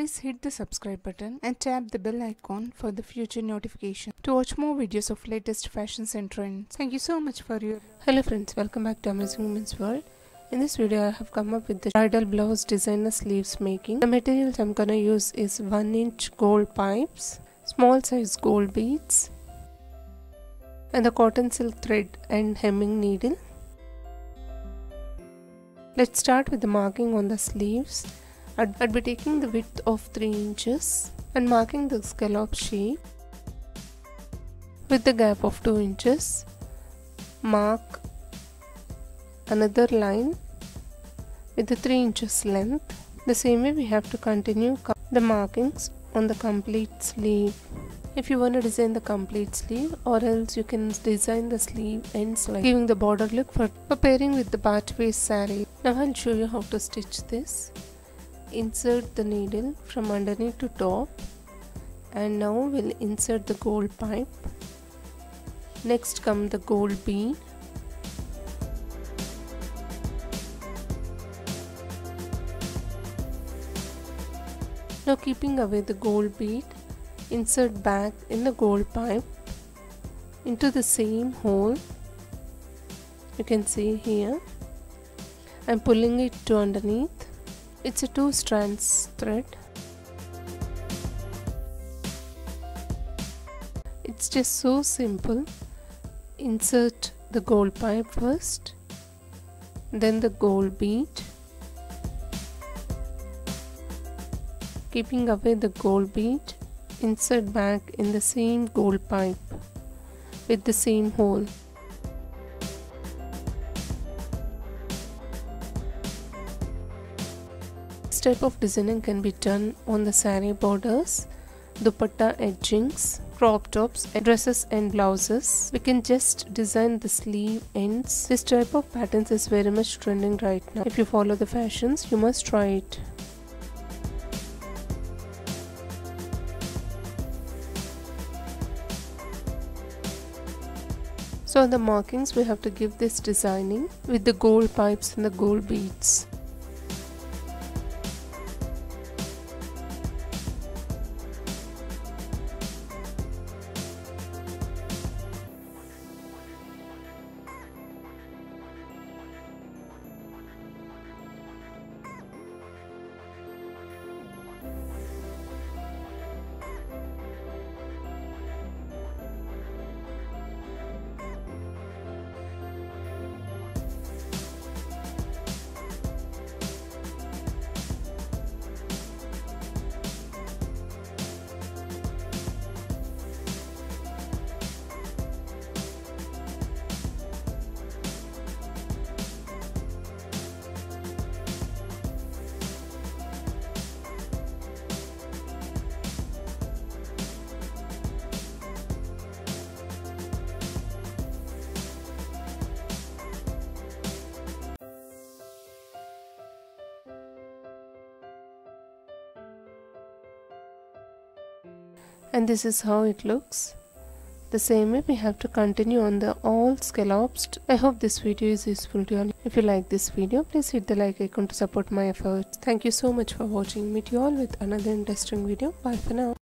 Please hit the subscribe button and tap the bell icon for the future notification to watch more videos of latest fashions and trends. Thank you so much for your Hello friends, welcome back to Amazing Women's World. In this video I have come up with the bridal blouse designer sleeves making. The materials I'm gonna use is 1-inch gold pipes, small size gold beads, and the cotton silk thread and hemming needle. Let's start with the marking on the sleeves. I'd be taking the width of 3 inches and marking the scallop shape with the gap of 2 inches. Mark another line with the 3 inches length. The same way we have to continue the markings on the complete sleeve. If you want to design the complete sleeve, or else you can design the sleeve ends like giving the border look for pairing with the part waist saree. Now I'll show you how to stitch this. Insert the needle from underneath to top, and now we'll insert the gold pipe. Next come the gold bead. Now keeping away the gold bead, insert back in the gold pipe into the same hole. You can see here I'm pulling it to underneath. It's a 2 strands thread. It's just so simple. Insert the gold pipe first, then the gold bead. Keeping away the gold bead, insert back in the same gold pipe with the same hole. This type of designing can be done on the saree borders, dupatta edgings, crop tops, dresses and blouses. We can just design the sleeve ends. This type of patterns is very much trending right now. If you follow the fashions, you must try it. So on the markings we have to give this designing with the gold pipes and the gold beads. And this is how it looks. The same way we have to continue on the all scallops. I hope this video is useful to you all. If you like this video, please hit the like icon to support my efforts. Thank you so much for watching. Meet you all with another interesting video. Bye for now.